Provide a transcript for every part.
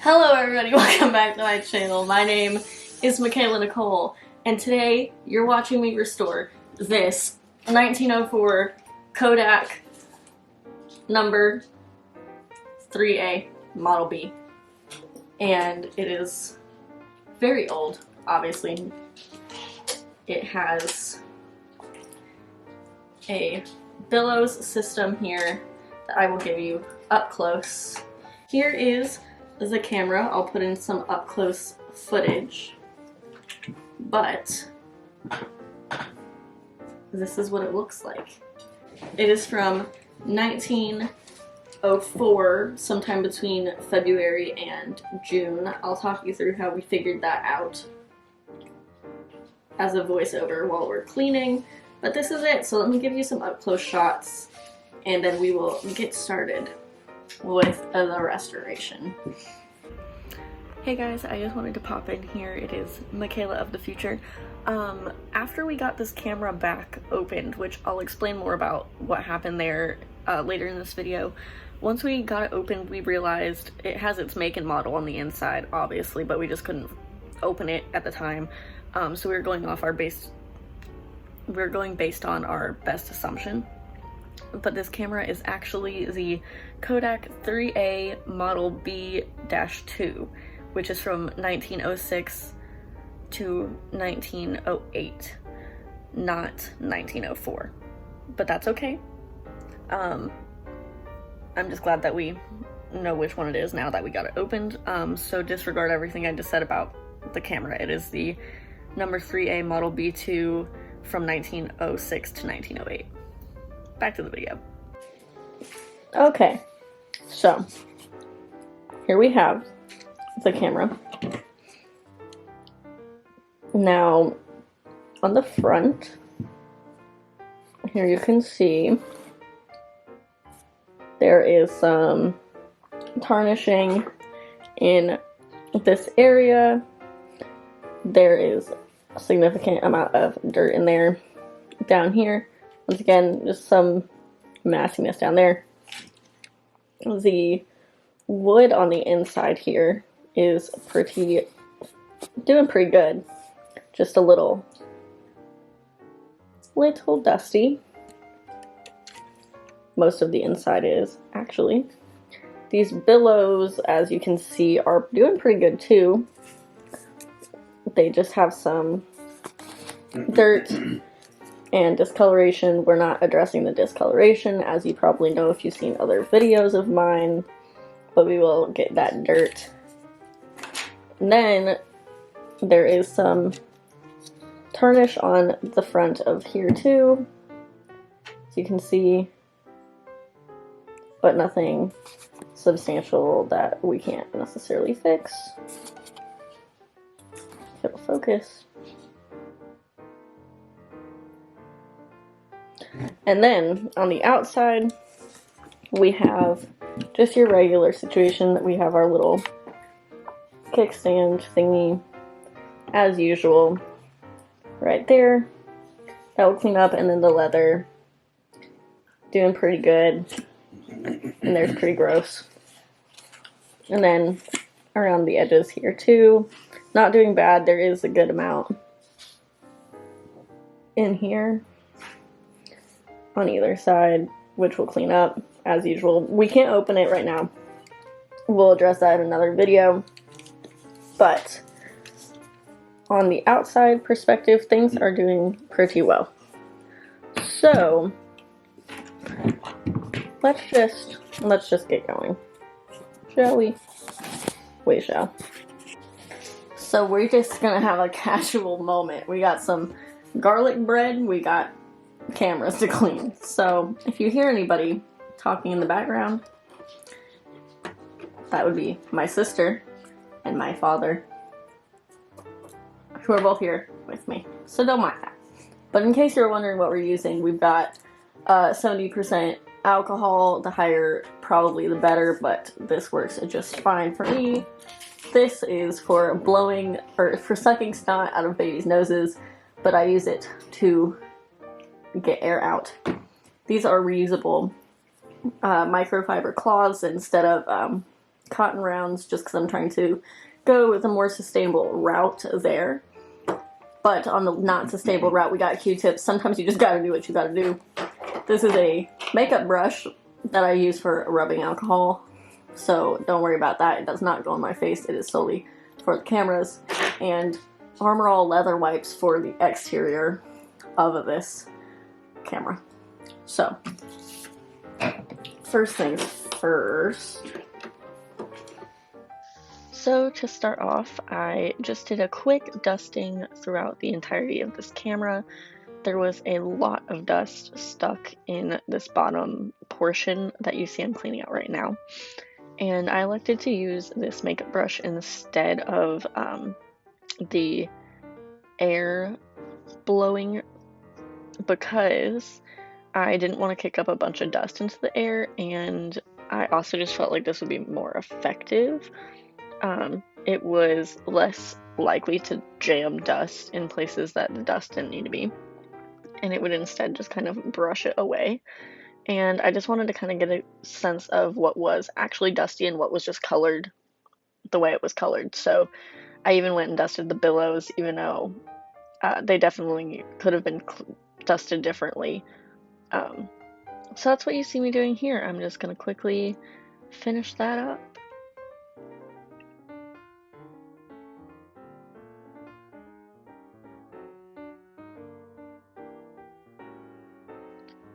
Hello everybody, welcome back to my channel. My name is Michaela Nicole, and today you're watching me restore this 1904 Kodak number 3A Model B. And it is very old, obviously. It has a billows system here that I will give you up close. Here is the camera. I'll put in some up close footage, but this is what it looks like. It is from 1904, sometime between February and June. I'll talk you through how we figured that out as a voiceover while we're cleaning, but this is it. So let me give you some up close shots and then we will get started with the restoration. Hey guys, I just wanted to pop in here. It is Michaela of the future. After we got this camera back opened, which I'll explain more about what happened there later in this video, once we got it opened, we realized it has its make and model on the inside, obviously, but we just couldn't open it at the time. So we were going off our based on our best assumption. But this camera is actually the Kodak 3A Model B-2, which is from 1906 to 1908, not 1904. But that's okay. I'm just glad that we know which one it is now that we got it opened. So disregard everything I just said about the camera. It is the number 3A Model B-2 from 1906 to 1908. Back to the video. Okay, so here we have the camera. Now, on the front, here you can see there is some tarnishing in this area. There is a significant amount of dirt in there. Down here, once again, just some massiness down there. The wood on the inside here is doing pretty good. Just a little dusty. Most of the inside is, actually. These billows, as you can see, are doing pretty good too. They just have some dirt and discoloration. We're not addressing the discoloration, as you probably know if you've seen other videos of mine, but we will get that dirt. And then there is some tarnish on the front of here too, as you can see, but nothing substantial that we can't necessarily fix. It'll focus. And then on the outside, we have just your regular situation. We have our little kickstand thingy, as usual, right there. That will clean up, and then the leather, doing pretty good. And there's pretty gross. And then around the edges here too, not doing bad. There is a good amount in here on either side, which will clean up as usual. We can't open it right now. We'll address that in another video. But on the outside perspective, things are doing pretty well. So let's just get going, shall we? We shall. So we're just gonna have a casual moment. We got some garlic bread, we got cameras to clean. So if you hear anybody talking in the background, that would be my sister and my father, who are both here with me. So don't mind that. But in case you're wondering what we're using, we've got 70% alcohol. The higher, probably the better, but this works just fine for me. This is for blowing, or for sucking snot out of babies' noses, but I use it to get air out. These are reusable microfiber cloths instead of cotton rounds just because I'm trying to go with a more sustainable route there. But on the not sustainable route, we got Q-tips. Sometimes you just gotta do what you gotta do. This is a makeup brush that I use for rubbing alcohol, so don't worry about that. It does not go on my face. It is solely for the cameras. And Armor All leather wipes for the exterior of this camera. So, first things first. So to start off, I just did a quick dusting throughout the entirety of this camera. There was a lot of dust stuck in this bottom portion that you see I'm cleaning out right now. And I elected to use this makeup brush instead of the air blowing because I didn't want to kick up a bunch of dust into the air, and I also just felt like this would be more effective. It was less likely to jam dust in places that the dust didn't need to be, and it would instead just kind of brush it away. And I just wanted to kind of get a sense of what was actually dusty and what was just colored the way it was colored. So I even went and dusted the billows, even though they definitely could have been dusted differently. So that's what you see me doing here. I'm just going to quickly finish that up.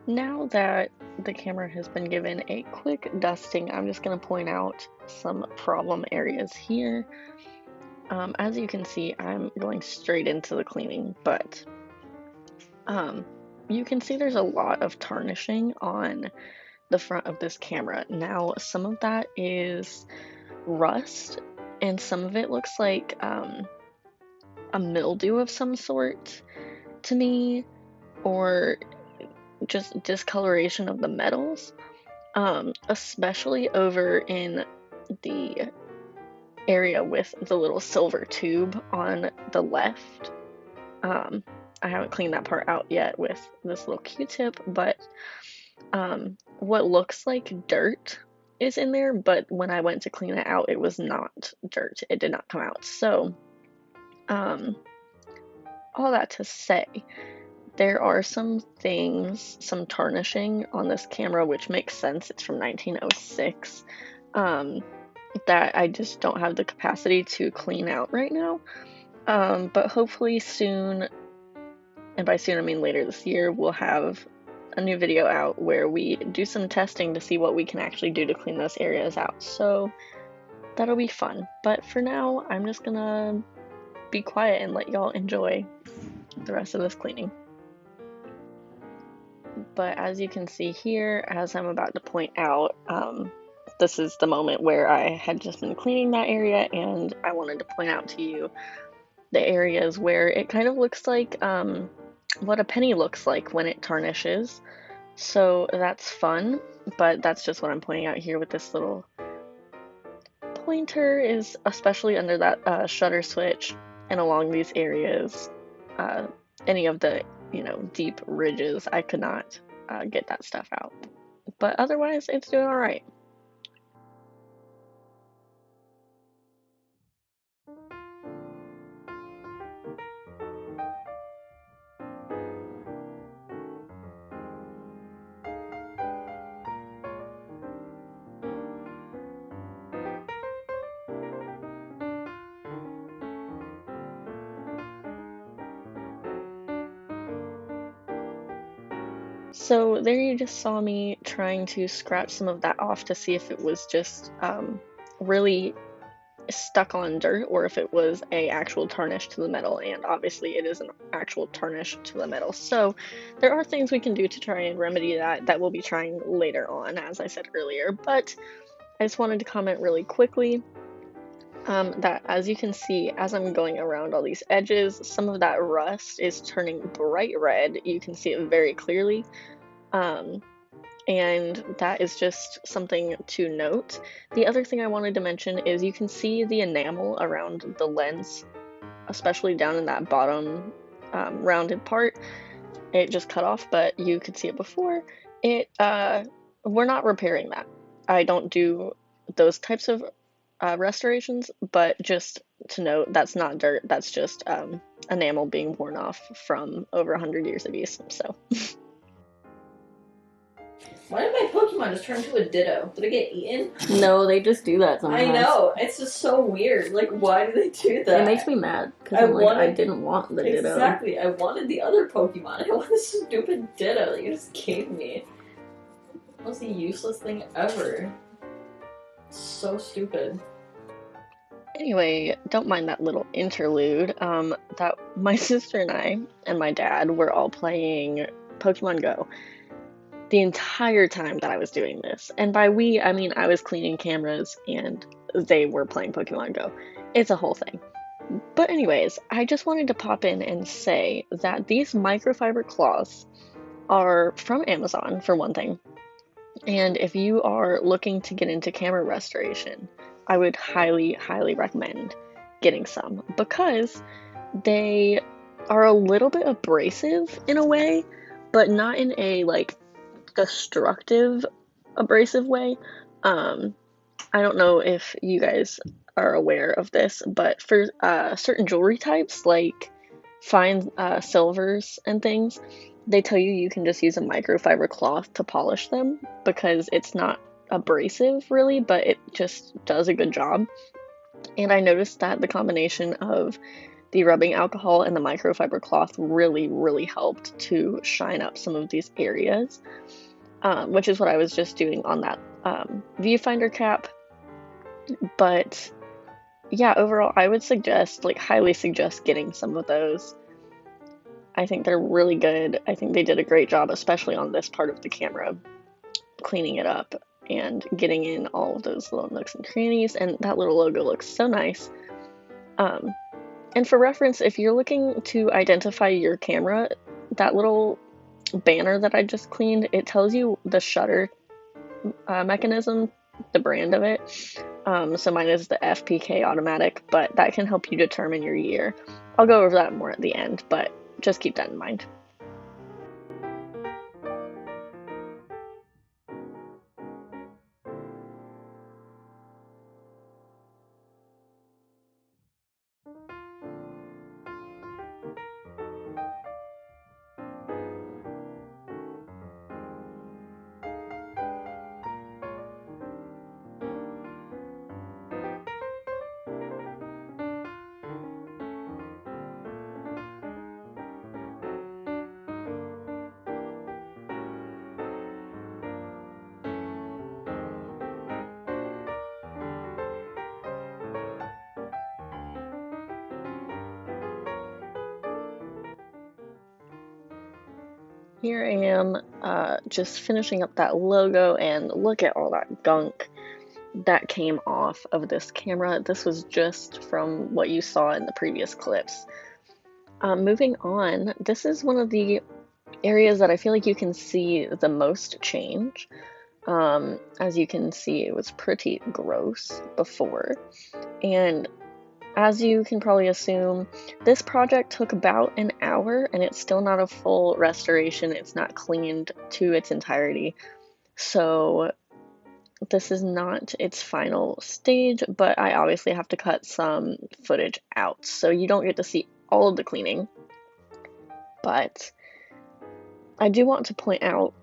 Now that the camera has been given a quick dusting, I'm just going to point out some problem areas here. As you can see, I'm going straight into the cleaning, but you can see there's a lot of tarnishing on the front of this camera. Now, some of that is rust, and some of it looks like a mildew of some sort to me, or just discoloration of the metals, especially over in the area with the little silver tube on the left. I haven't cleaned that part out yet with this little Q-tip, but what looks like dirt is in there, but when I went to clean it out, it was not dirt. It did not come out. So, all that to say, there are some things, some tarnishing on this camera, which makes sense. It's from 1906, that I just don't have the capacity to clean out right now. But hopefully soon, and by soon I mean later this year, we'll have a new video out where we do some testing to see what we can actually do to clean those areas out. So that'll be fun. But for now, I'm just gonna be quiet and let y'all enjoy the rest of this cleaning. But as you can see here, as I'm about to point out, this is the moment where I had just been cleaning that area, and I wanted to point out to you the areas where it kind of looks like what a penny looks like when it tarnishes. So that's fun, but that's just what I'm pointing out here with this little pointer, is especially under that shutter switch and along these areas, any of the deep ridges, I could not get that stuff out, but otherwise it's doing all right. So there you just saw me trying to scratch some of that off to see if it was just really stuck on dirt or if it was a actual tarnish to the metal, and obviously it is an actual tarnish to the metal. So there are things we can do to try and remedy that we'll be trying later on, as I said earlier, but I just wanted to comment really quickly that as you can see, as I'm going around all these edges, some of that rust is turning bright red. You can see it very clearly. And that is just something to note. The other thing I wanted to mention is you can see the enamel around the lens, especially down in that bottom rounded part. It just cut off, but you could see it before. We're not repairing that. I don't do those types of restorations, but just to note, that's not dirt, that's just enamel being worn off from over 100 years of use, so. Why did my Pokemon just turn into a Ditto? Did it get eaten? No, they just do that sometimes. I know, it's just so weird. Like, why do they do that? It makes me mad, because I didn't want the Ditto. Exactly, I wanted the other Pokemon. I want this stupid Ditto that you just gave me. That was the useless thing ever. It's so stupid. Anyway, don't mind that little interlude. That my sister and I and my dad were all playing Pokemon Go the entire time that I was doing this. And by we, I mean I was cleaning cameras and they were playing Pokemon Go. It's a whole thing. But anyways, I just wanted to pop in and say that these microfiber cloths are from Amazon, for one thing. And if you are looking to get into camera restoration, I would highly, highly recommend getting some, because they are a little bit abrasive in a way, but not in a like destructive abrasive way. I don't know if you guys are aware of this, but for certain jewelry types like fine silvers and things, they tell you can just use a microfiber cloth to polish them because it's not abrasive really, but it just does a good job. And I noticed that the combination of the rubbing alcohol and the microfiber cloth really, really helped to shine up some of these areas, which is what I was just doing on that viewfinder cap. But yeah, overall, I would suggest, like, highly suggest getting some of those. I think they're really good. I think they did a great job, especially on this part of the camera, cleaning it up and getting in all of those little nooks and crannies, and that little logo looks so nice. And for reference, if you're looking to identify your camera, that little banner that I just cleaned, it tells you the shutter mechanism, the brand of it. So mine is the FPK automatic, but that can help you determine your year. I'll go over that more at the end, but just keep that in mind. Here I am, just finishing up that logo, and look at all that gunk that came off of this camera. This was just from what you saw in the previous clips. Moving on, this is one of the areas that I feel like you can see the most change. As you can see, it was pretty gross before, and as you can probably assume, this project took about an hour, and it's still not a full restoration. It's not cleaned to its entirety, so this is not its final stage, but I obviously have to cut some footage out, so you don't get to see all of the cleaning. But I do want to point out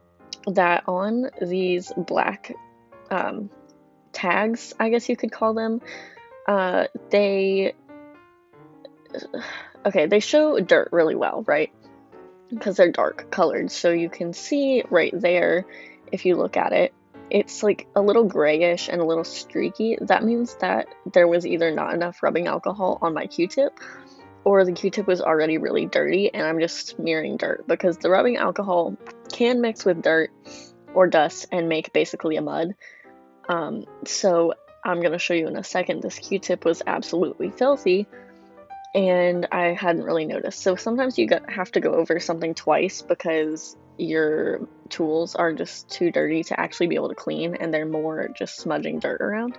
that on these black tags, I guess you could call them, they show dirt really well, right? Because they're dark colored, so you can see right there, if you look at it, it's like a little grayish and a little streaky. That means that there was either not enough rubbing alcohol on my Q-tip, or the Q-tip was already really dirty and I'm just smearing dirt, because the rubbing alcohol can mix with dirt or dust and make basically a mud. So I'm going to show you in a second, this Q-tip was absolutely filthy and I hadn't really noticed. So sometimes you have to go over something twice because your tools are just too dirty to actually be able to clean, and they're more just smudging dirt around.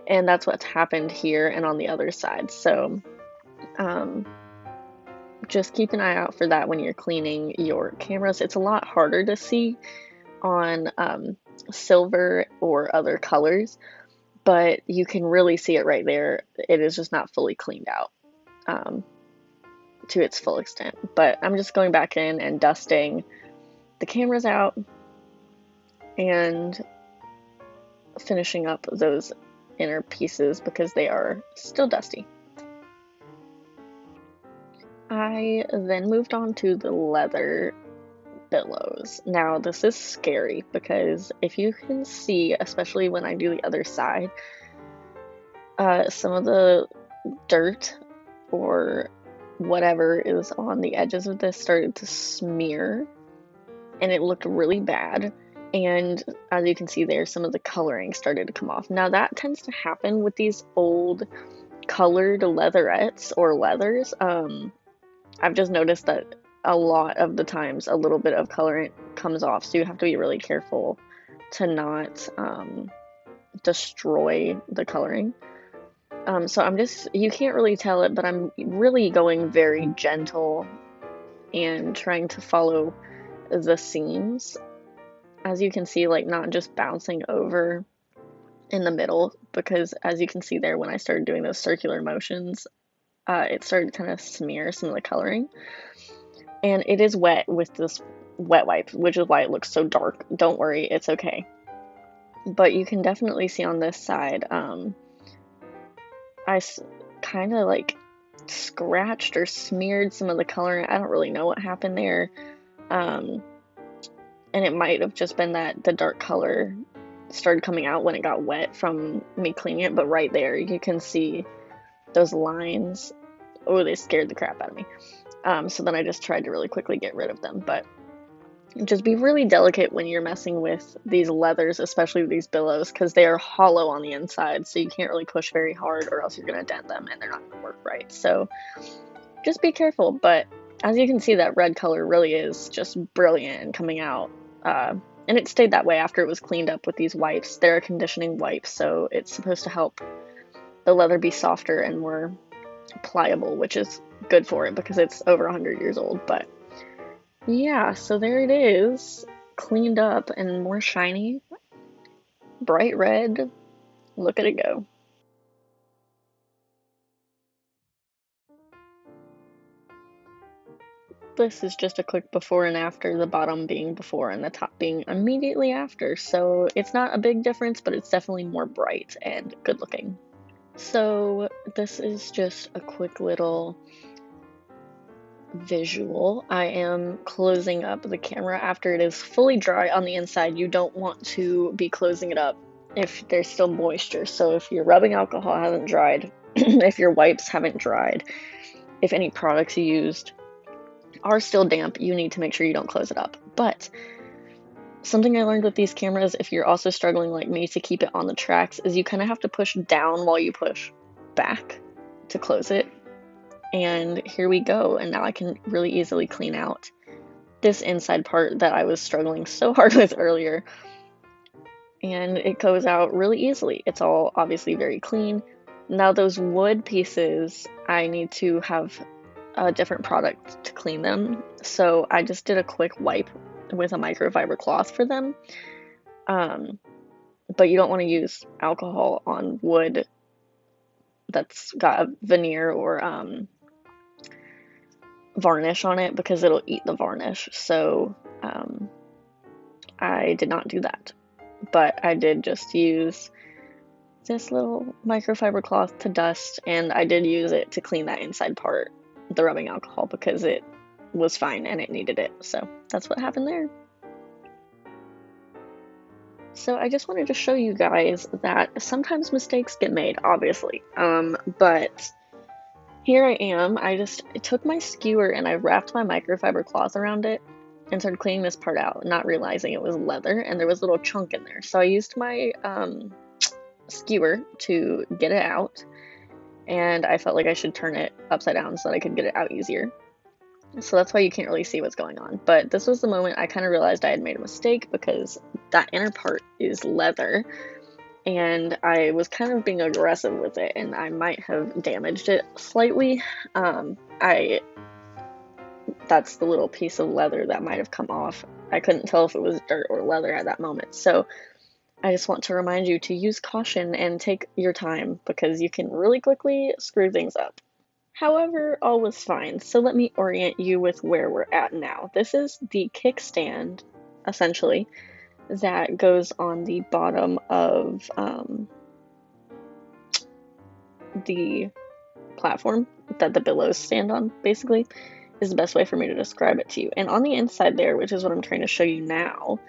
And that's what's happened here and on the other side. So just keep an eye out for that when you're cleaning your cameras. It's a lot harder to see on silver or other colors, but you can really see it right there. It is just not fully cleaned out to its full extent. But I'm just going back in and dusting the cameras out and finishing up those inner pieces because they are still dusty. I then moved on to the leather billows. Now this is scary because if you can see, especially when I do the other side, some of the dirt or whatever is on the edges of this started to smear and it looked really bad. And as you can see there, some of the coloring started to come off. Now that tends to happen with these old colored leatherettes or leathers. I've just noticed that a lot of the times a little bit of colorant comes off, so you have to be really careful to not destroy the coloring. So you can't really tell it, but I'm really going very gentle and trying to follow the seams. As you can see, like not just bouncing over in the middle, because as you can see there, when I started doing those circular motions, it started to kind of smear some of the coloring. And it is wet with this wet wipe, which is why it looks so dark. Don't worry, it's okay. But you can definitely see on this side, I kind of like scratched or smeared some of the coloring. I don't really know what happened there. And it might have just been that the dark color started coming out when it got wet from me cleaning it. But right there, you can see those lines. Oh, they scared the crap out of me. So then I just tried to really quickly get rid of them. But just be really delicate when you're messing with these leathers, especially these billows, because they are hollow on the inside, so you can't really push very hard or else you're going to dent them and they're not going to work right. So just be careful. But as you can see, that red color really is just brilliant and coming out. And it stayed that way after it was cleaned up with these wipes. They're conditioning wipes, so it's supposed to help the leather be softer and more pliable, which is good for it because it's over 100 years old. But yeah, so there it is, cleaned up and more shiny, bright red. Look at it go. This is just a quick before and after, the bottom being before and the top being immediately after. So it's not a big difference, but it's definitely more bright and good looking. So this is just a quick little visual. I am closing up the camera after it is fully dry on the inside. You don't want to be closing it up if there's still moisture. So if your rubbing alcohol hasn't dried, if your wipes haven't dried, if any products you used are still damp, you need to make sure you don't close it up. But something I learned with these cameras, if you're also struggling like me to keep it on the tracks, is you kind of have to push down while you push back to close it. And here we go, and now I can really easily clean out this inside part that I was struggling so hard with earlier. And it goes out really easily. It's all obviously very clean. Now those wood pieces, I need to have a different product to clean them. So I just did a quick wipe with a microfiber cloth for them. But you don't want to use alcohol on wood that's got a veneer or varnish on it because it'll eat the varnish. So I did not do that, but I did just use this little microfiber cloth to dust, and I did use it to clean that inside part, the rubbing alcohol, because it was fine and it needed it. So that's what happened there. So I just wanted to show you guys that sometimes mistakes get made, obviously, but here I am. I took my skewer and I wrapped my microfiber cloth around it and started cleaning this part out, not realizing it was leather and there was a little chunk in there. So I used my skewer to get it out, and I felt like I should turn it upside down so that I could get it out easier. So that's why you can't really see what's going on. But this was the moment I kind of realized I had made a mistake because that inner part is leather. And I was kind of being aggressive with it, and I might have damaged it slightly. That's the little piece of leather that might have come off. I couldn't tell if it was dirt or leather at that moment. So I just want to remind you to use caution and take your time because you can really quickly screw things up. However, all was fine, so let me orient you with where we're at now. This is the kickstand, essentially, that goes on the bottom of the platform that the billows stand on, basically, is the best way for me to describe it to you. And on the inside there, which is what I'm trying to show you now,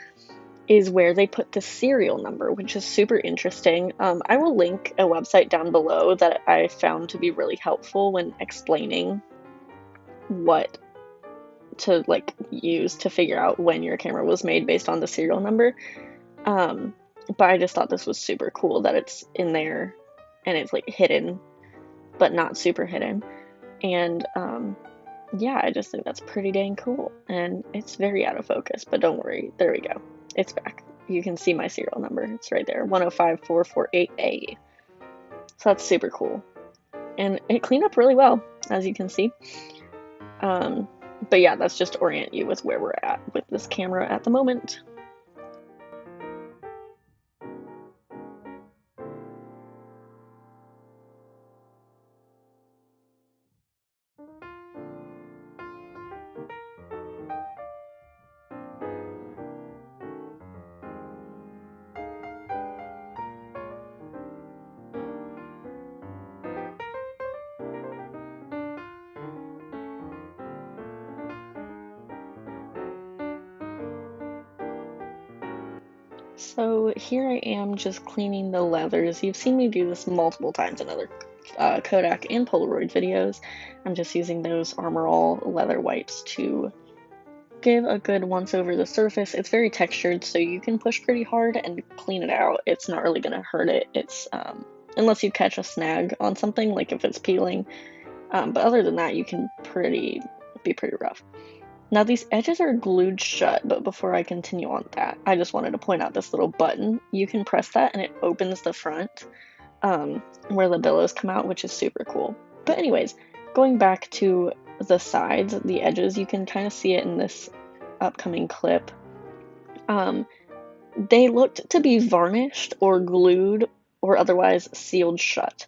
is where they put the serial number, which is super interesting. I will link a website down below that I found to be really helpful when explaining what to like use to figure out when your camera was made based on the serial number. But I just thought this was super cool that it's in there and it's like hidden, but not super hidden. And yeah, I just think that's pretty dang cool. And it's very out of focus, but don't worry, there we go. It's back. You can see my serial number. It's right there, 105448A. So that's super cool. And it cleaned up really well, as you can see. But yeah, that's just to orient you with where we're at with this camera at the moment. So here I am just cleaning the leathers. You've seen me do this multiple times in other Kodak and Polaroid videos. I'm just using those Armor All leather wipes to give a good once over the surface. It's very textured, so you can push pretty hard and clean it out. It's not really going to hurt it. It's unless you catch a snag on something, like if it's peeling. But other than that, you can be pretty rough. Now these edges are glued shut, but before I continue on that, I just wanted to point out this little button. You can press that and it opens the front where the billows come out, which is super cool. But anyways, going back to the sides, the edges, you can kind of see it in this upcoming clip. They looked to be varnished or glued or otherwise sealed shut.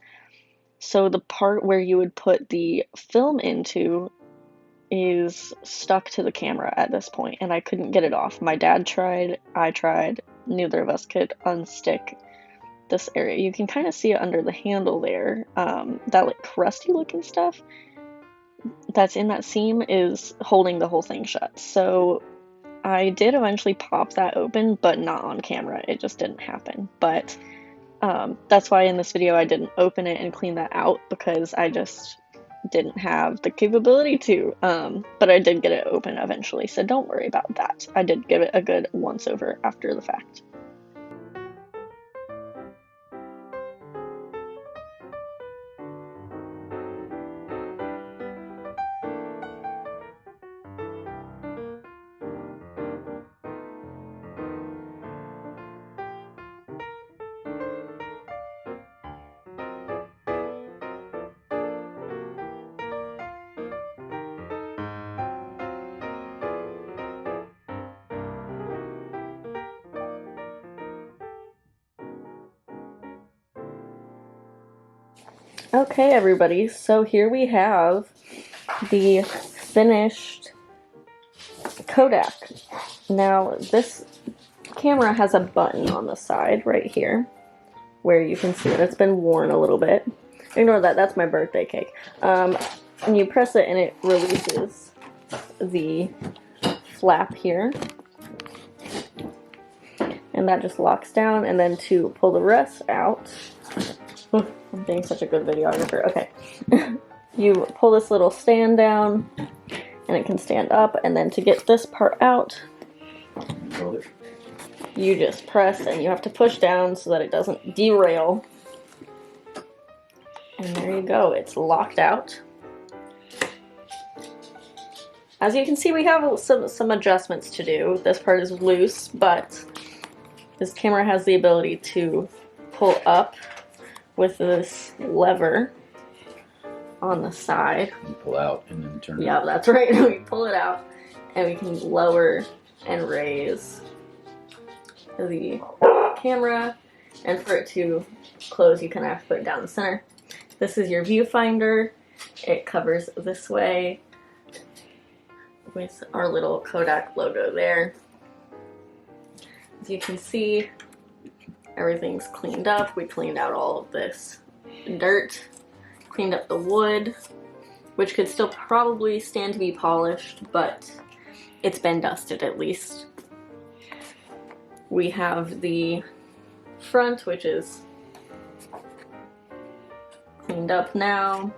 So the part where you would put the film into is stuck to the camera at this point, and I couldn't get it off. My dad tried, I tried, neither of us could unstick this area. You can kind of see it under the handle there. That like crusty looking stuff that's in that seam is holding the whole thing shut. So I did eventually pop that open, but not on camera. It just didn't happen. But that's why in this video I didn't open it and clean that out, because I just didn't have the capability to, but I did get it open eventually, so don't worry about that. I did give it a good once over after the fact. Okay, everybody, so here we have the finished Kodak. Now, this camera has a button on the side right here where you can see that it's been worn a little bit. Ignore that, that's my birthday cake. And you press it and it releases the flap here. And that just locks down, and then to pull the rest out, I'm being such a good videographer. Okay. You pull this little stand down and it can stand up, and then to get this part out, you just press and you have to push down so that it doesn't derail. And there you go, it's locked out. As you can see, we have some adjustments to do. This part is loose, but this camera has the ability to pull up with this lever on the side. You pull out and then turn it. Yeah, that's right. We pull it out and we can lower and raise the camera, and for it to close you kind of have to put it down the center. This is your viewfinder. It covers this way with our little Kodak logo there. As you can see, everything's cleaned up. We cleaned out all of this dirt, cleaned up the wood, which could still probably stand to be polished, but it's been dusted at least. We have the front, which is cleaned up now.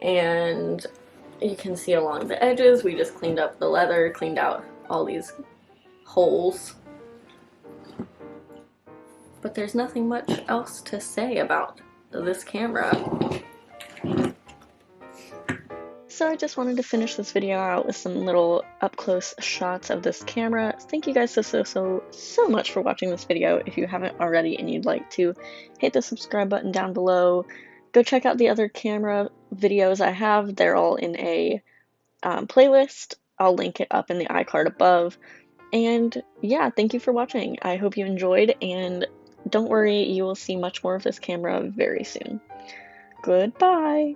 And you can see along the edges, we just cleaned up the leather, cleaned out all these holes. But there's nothing much else to say about this camera. So I just wanted to finish this video out with some little up-close shots of this camera. Thank you guys so much for watching this video. If you haven't already and you'd like to, hit the subscribe button down below. Go check out the other camera videos I have. They're all in a playlist. I'll link it up in the iCard above. And yeah, thank you for watching. I hope you enjoyed, and don't worry, you will see much more of this camera very soon. Goodbye!